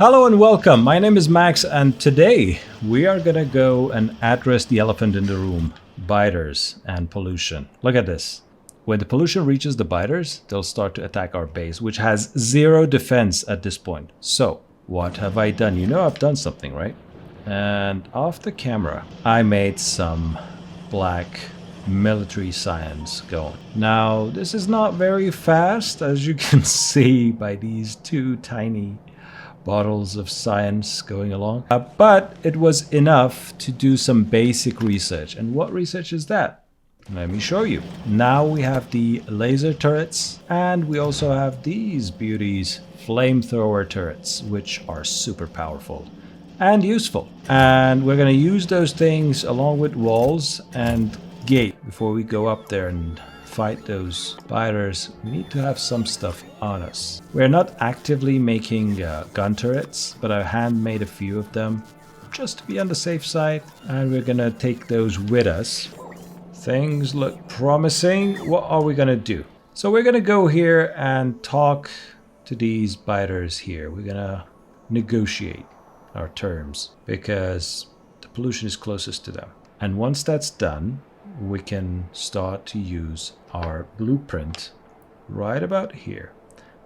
Hello and welcome. My name is Max, and today we are gonna go and address the elephant in the room: biters and pollution. Look at this. When the pollution reaches the biters, they'll start to attack our base, which has zero defense at this point. So, what have I done? You know I've done something, right? And off the camera, I made some black military science going. Now, this is not very fast, as you can see by these two tiny bottles of science going along. But it was enough to do some basic research. And what research is that? Let me show you. Now we have the laser turrets, and we also have these beauties, flamethrower turrets, which are super powerful and useful. And we're going to use those things along with walls and gate before we go up there and fight those biters. We need to have some stuff on us. We're not actively making gun turrets, but I hand made a few of them just to be on the safe side, and we're gonna take those with us. Things look promising. What are we gonna do? So we're gonna go here and talk to these biters here. We're gonna negotiate our terms because the pollution is closest to them. And once that's done, we can start to use our blueprint right about here.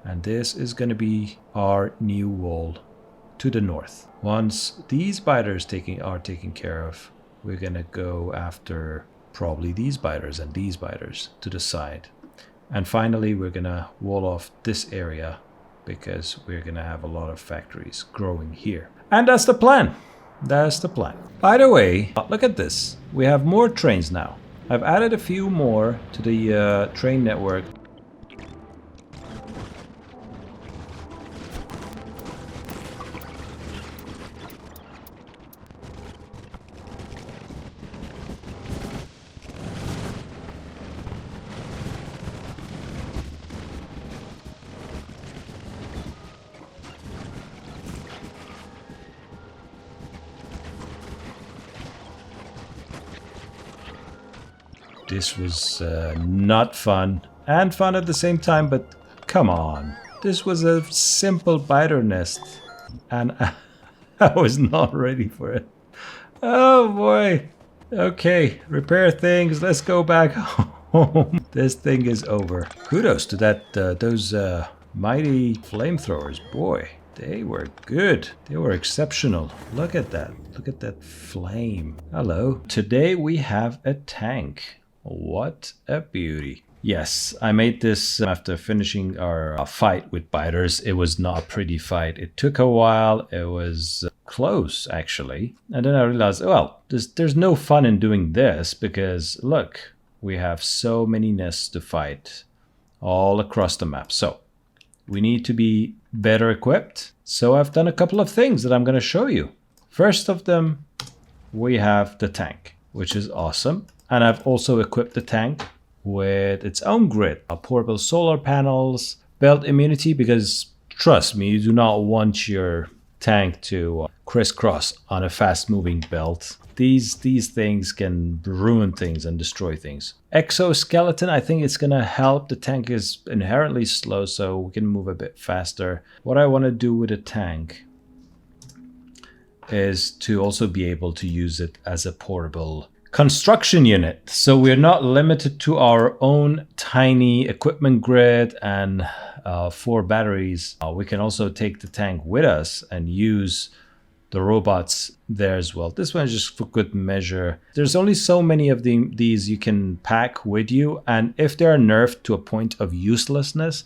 And this is going to be our new wall to the north. Once these biters are taken care of, we're going to go after probably these biters and these biters to the side. And finally, we're going to wall off this area because we're going to have a lot of factories growing here. And that's the plan. That's the plan. By the way, look at this. We have more trains now. I've added a few more to the train network. This was not fun, and fun at the same time, but come on. This was a simple biter nest, and I was not ready for it. Oh boy. Okay, repair things. Let's go back home. This thing is over. Kudos to those mighty flamethrowers. Boy, they were good. They were exceptional. Look at that. Look at that flame. Hello. Today we have a tank. What a beauty. Yes, I made this after finishing our fight with biters. It was not a pretty fight. It took a while. It was close, actually. And then I realized, well, there's no fun in doing this because, look, we have so many nests to fight all across the map. So we need to be better equipped. So I've done a couple of things that I'm going to show you. First of them, we have the tank, which is awesome. And I've also equipped the tank with its own grid, portable solar panels, belt immunity, because trust me, you do not want your tank to crisscross on a fast-moving belt. These things can ruin things and destroy things. Exoskeleton, I think it's going to help. The tank is inherently slow, so we can move a bit faster. What I want to do with a tank is to also be able to use it as a portable construction unit. So we're not limited to our own tiny equipment grid and 4 batteries. We can also take the tank with us and use the robots there as well. This one is just for good measure. There's only so many of these you can pack with you, and if they're nerfed to a point of uselessness,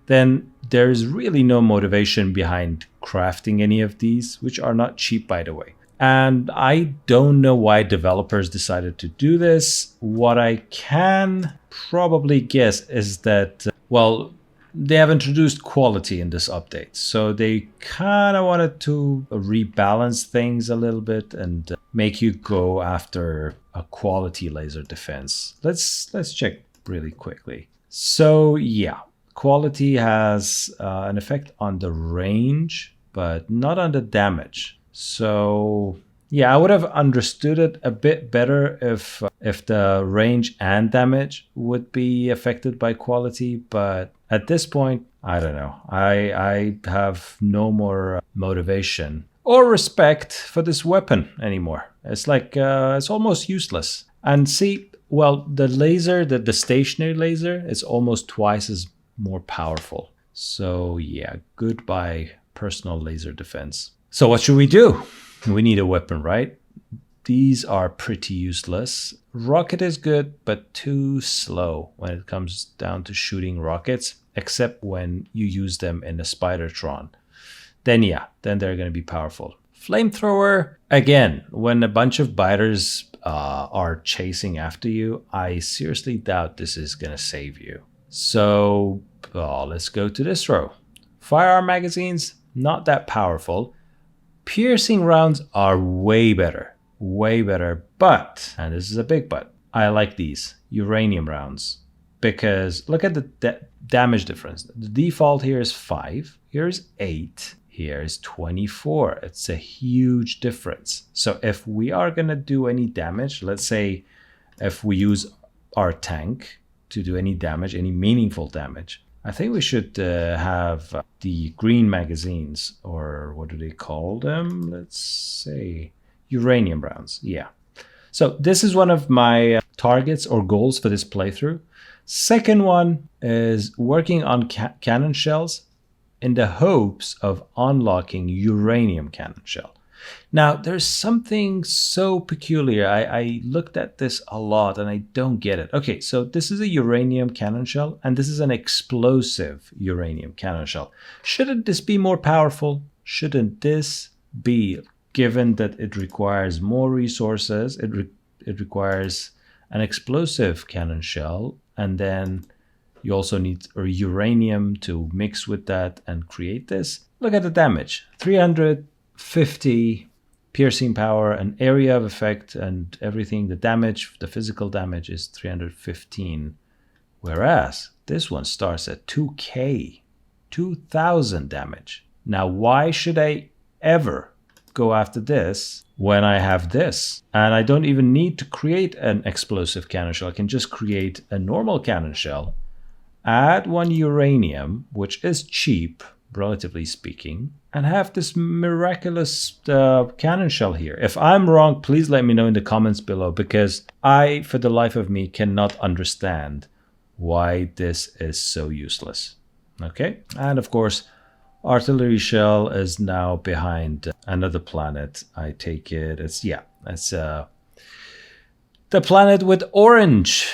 then there's really no motivation behind crafting any of these, which are not cheap, by the way. And I don't know why developers decided to do this. What I can probably guess is that, well, they have introduced quality in this update. So they kind of wanted to rebalance things a little bit and make you go after a quality laser defense. Let's check really quickly. So yeah, quality has an effect on the range, but not on the damage. So yeah, I would have understood it a bit better if the range and damage would be affected by quality, but at this point, I don't know. I have no more motivation or respect for this weapon anymore. It's like it's almost useless. And see, well, the laser, the stationary laser, is almost twice as more powerful. So yeah, goodbye personal laser defense. So what should we do? We need a weapon, right? These are pretty useless. Rocket is good, but too slow when it comes down to shooting rockets, except when you use them in a Spidertron. Then yeah, then they're going to be powerful. Flamethrower, again, when a bunch of biters are chasing after you, I seriously doubt this is going to save you. So let's go to this row. Firearm magazines, not that powerful. Piercing rounds are way better, but, and this is a big but, I like these uranium rounds because look at the damage difference. The default here is 5, here is 8, here is 24. It's a huge difference. So if we are going to do any damage, let's say if we use our tank to do any damage, any meaningful damage, I think we should have the green magazines, or what do they call them? Let's say uranium rounds. Yeah. So this is one of my targets or goals for this playthrough. Second one is working on cannon shells in the hopes of unlocking uranium cannon shell. Now, there's something so peculiar. I looked at this a lot and I don't get it. Okay, so this is a uranium cannon shell and this is an explosive uranium cannon shell. Shouldn't this be more powerful? Shouldn't this be, given that it requires more resources, it requires an explosive cannon shell, and then you also need uranium to mix with that and create this? Look at the damage. 350 piercing power, and area of effect and everything. The damage, the physical damage is 315. Whereas this one starts at 2k, 2000 damage. Now, why should I ever go after this when I have this? And I don't even need to create an explosive cannon shell. I can just create a normal cannon shell, add 1 uranium, which is cheap, relatively speaking, and have this miraculous cannon shell here. If I'm wrong, please let me know in the comments below, because I, for the life of me, cannot understand why this is so useless. Okay, and of course, artillery shell is now behind another planet. I take it. It's the planet with orange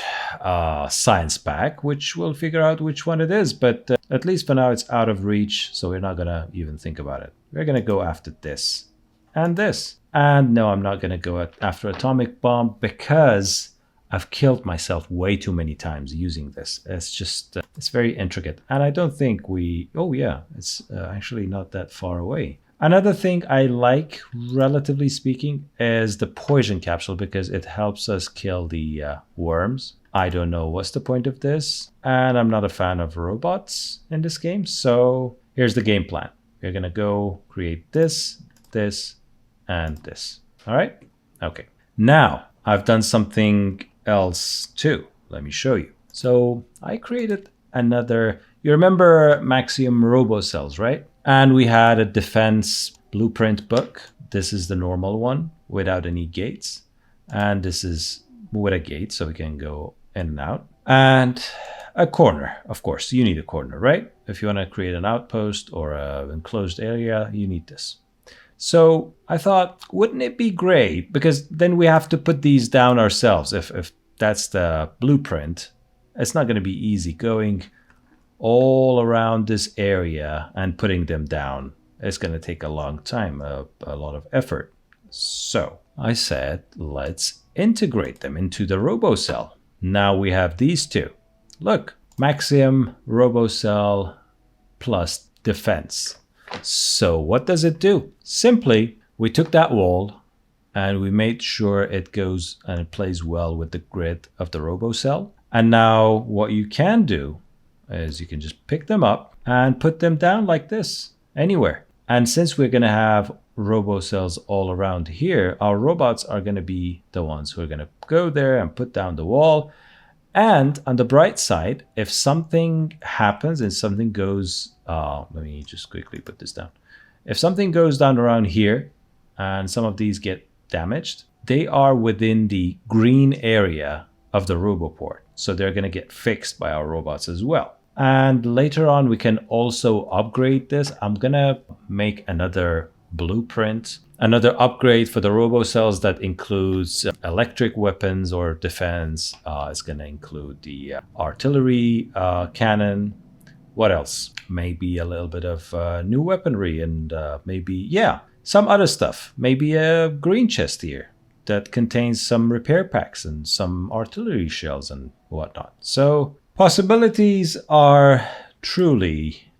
science pack, which we'll figure out which one it is, but at least for now it's out of reach, so we're not gonna even think about it. We're gonna go after this and this, and no, I'm not gonna go after atomic bomb because I've killed myself way too many times using this. It's just it's very intricate, and I don't think oh yeah, it's actually not that far away. Another thing I like, relatively speaking, is the poison capsule, because it helps us kill the worms. I don't know what's the point of this, and I'm not a fan of robots in this game, so here's the game plan. We're gonna go create this, this, and this. All right? Okay. Now, I've done something else too. Let me show you. So I created another, you remember Maxiume robo cells, right? And we had a defense blueprint book. This is the normal one without any gates. And this is with a gate, so we can go in and out. And a corner, of course, you need a corner, right? If you want to create an outpost or an enclosed area, you need this. So I thought, wouldn't it be great? Because then we have to put these down ourselves. If that's the blueprint, it's not going to be easy going all around this area and putting them down. It's going to take a long time, a lot of effort. So I said, let's integrate them into the RoboCell. Now we have these two. Look, Maxiume RoboCell plus defense. So what does it do? Simply, we took that wall and we made sure it goes and it plays well with the grid of the RoboCell. And now what you can do is you can just pick them up and put them down like this, anywhere. And since we're going to have RoboCells all around here, our robots are going to be the ones who are going to go there and put down the wall. And on the bright side, if something happens and something goes, let me just quickly put this down. If something goes down around here and some of these get damaged, they are within the green area of the Roboport. So they're going to get fixed by our robots as well. And later on, we can also upgrade this. I'm going to make another blueprint, another upgrade for the robo cells that includes electric weapons or defense. It's going to include the artillery cannon. What else? Maybe a little bit of new weaponry and maybe, yeah, some other stuff. Maybe a green chest here that contains some repair packs and some artillery shells and whatnot. So possibilities are truly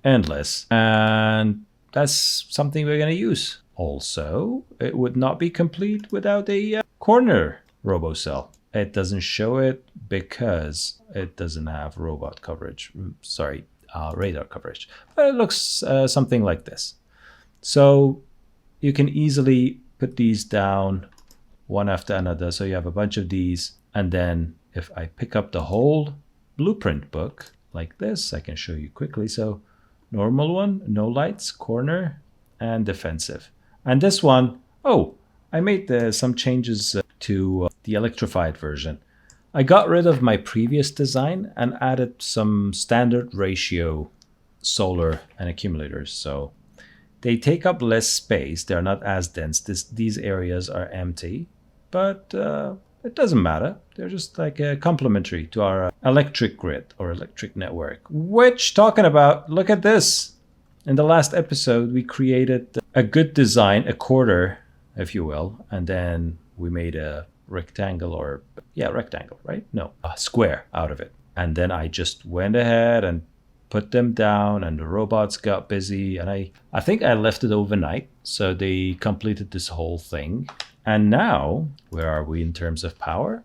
endless, and that's something we're going to use. Also, it would not be complete without a corner robocell. It doesn't show it because it doesn't have robot coverage. Sorry, radar coverage. But it looks something like this. So you can easily put these down one after another. So you have a bunch of these. And then if I pick up the whole blueprint book like this, I can show you quickly. So normal one, no lights, corner, and defensive. And this one, oh, I made some changes to the electrified version. I got rid of my previous design and added some standard ratio solar and accumulators. So they take up less space. They're not as dense. These areas are empty, but it doesn't matter. They're just like complementary to our electric grid or electric network. Which, talking about, look at this. In the last episode, we created a good design, a quarter, if you will, and then we made a rectangle or, yeah, rectangle, right? No, a square out of it. And then I just went ahead and put them down and the robots got busy. And I think I left it overnight. So they completed this whole thing. And now, where are we in terms of power?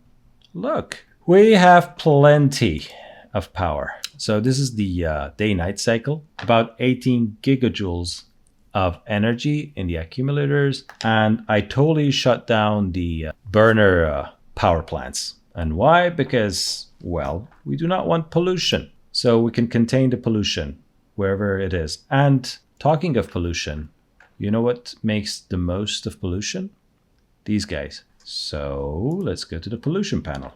Look, we have plenty of power. So this is the day-night cycle, about 18 gigajoules of energy in the accumulators. And I totally shut down the burner power plants. And why? Because, well, we do not want pollution. So we can contain the pollution wherever it is. And talking of pollution, you know what makes the most of pollution? These guys. So let's go to the pollution panel.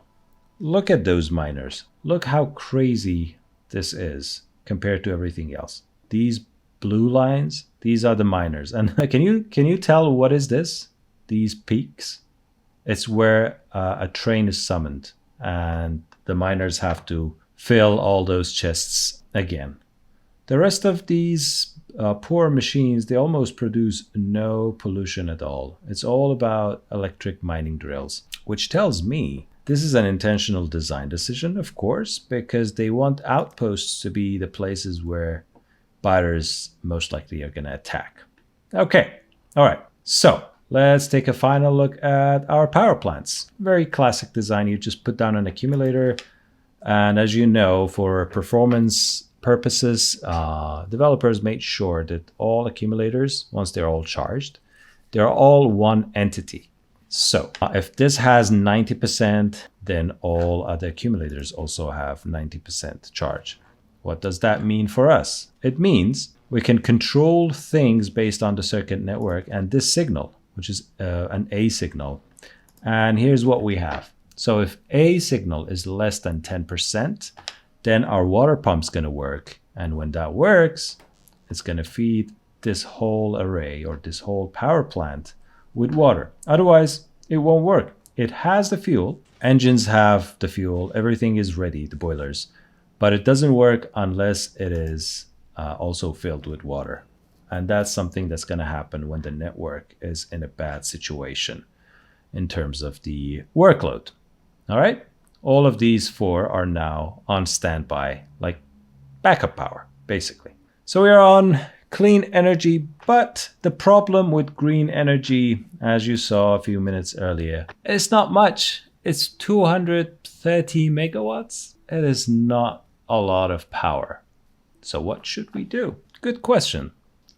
Look at those miners. Look how crazy this is compared to everything else. These blue lines, these are the miners. And can you tell what is this? These peaks? It's where a train is summoned and the miners have to fill all those chests again. The rest of these poor machines, they almost produce no pollution at all. It's all about electric mining drills, which tells me this is an intentional design decision, of course, because they want outposts to be the places where biters most likely are going to attack. Okay, all right. So let's take a final look at our power plants. Very classic design. You just put down an accumulator. And as you know, for performance purposes, developers made sure that all accumulators, once they're all charged, they're all one entity. So if this has 90%, then all other accumulators also have 90% charge. What does that mean for us? It means we can control things based on the circuit network and this signal, which is an A signal. And here's what we have. So if A signal is less than 10%, then our water pump's going to work. And when that works, it's going to feed this whole array or this whole power plant with water. Otherwise, it won't work. It has the fuel. Engines have the fuel. Everything is ready, the boilers. But it doesn't work unless it is also filled with water. And that's something that's going to happen when the network is in a bad situation in terms of the workload. All right? All of these four are now on standby, like backup power, basically. So we are on clean energy, but the problem with green energy, as you saw a few minutes earlier, it's not much. It's 230 megawatts. It is not a lot of power. So what should we do? Good question.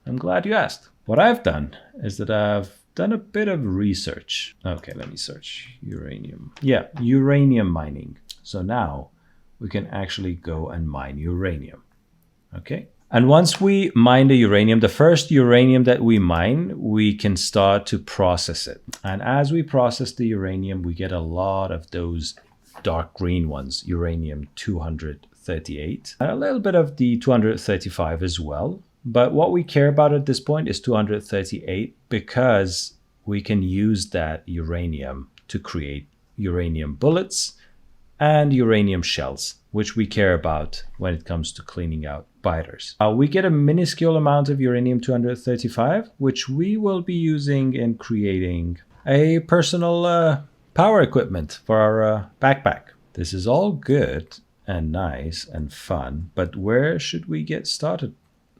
I'm glad you asked. What I've done is that I've done a bit of research. Okay, let me search uranium. Yeah, uranium mining. So now we can actually go and mine uranium. Okay, And once we mine the uranium, the first uranium that we mine, we can start to process it. And as we process the uranium, we get a lot of those dark green ones, uranium 238, and a little bit of the 235 as well. But what we care about at this point is 238 because we can use that uranium to create uranium bullets and uranium shells, which we care about when it comes to cleaning out biters. We get a minuscule amount of uranium 235, which we will be using in creating a personal power equipment for our backpack. This is all good and nice and fun, but where should we get started?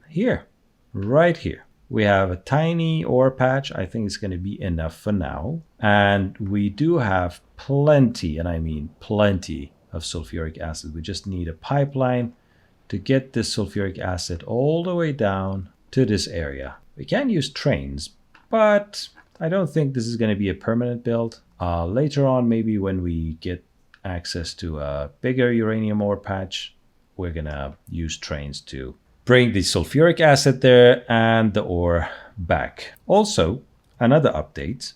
Here, right here. We have a tiny ore patch. I think it's going to be enough for now. And we do have plenty, and I mean plenty, of sulfuric acid. We just need a pipeline to get this sulfuric acid all the way down to this area. We can use trains, but I don't think this is going to be a permanent build. Later on, maybe when we get access to a bigger uranium ore patch, we're going to use trains to bring the sulfuric acid there and the ore back. Also, another update,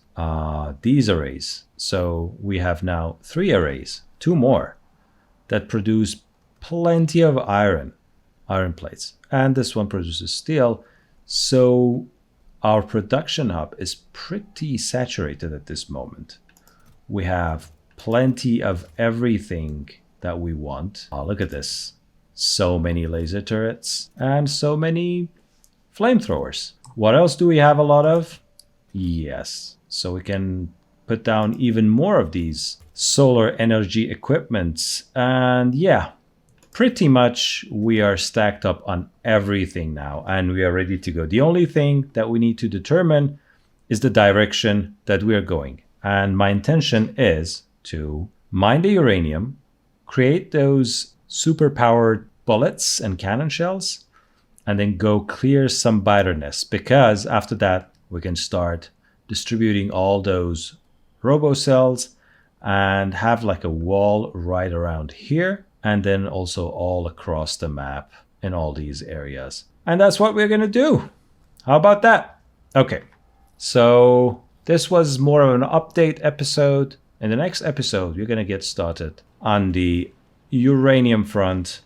these arrays. So we have now 3 arrays, 2 more, that produce plenty of iron plates. And this one produces steel. So our production hub is pretty saturated at this moment. We have plenty of everything that we want. Look at this. So many laser turrets and so many flamethrowers. What else do we have a lot of? Yes. So we can put down even more of these solar energy equipments. And yeah, pretty much we are stacked up on everything now and we are ready to go. The only thing that we need to determine is the direction that we are going. And my intention is to mine the uranium, create those super powered bullets and cannon shells, and then go clear some biter nests, because after that we can start distributing all those robo cells and have like a wall right around here, and then also all across the map in all these areas. And that's what we're gonna do. How about that? Okay, so this was more of an update episode. In the next episode, we're gonna get started on the uranium front.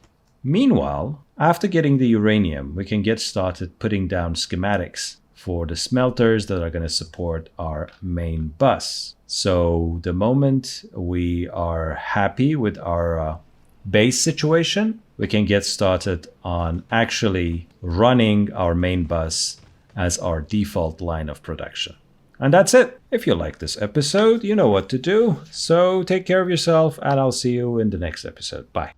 Meanwhile, after getting the uranium, we can get started putting down schematics for the smelters that are going to support our main bus. So the moment we are happy with our base situation, we can get started on actually running our main bus as our default line of production. And that's it. If you like this episode, you know what to do. So take care of yourself, and I'll see you in the next episode. Bye.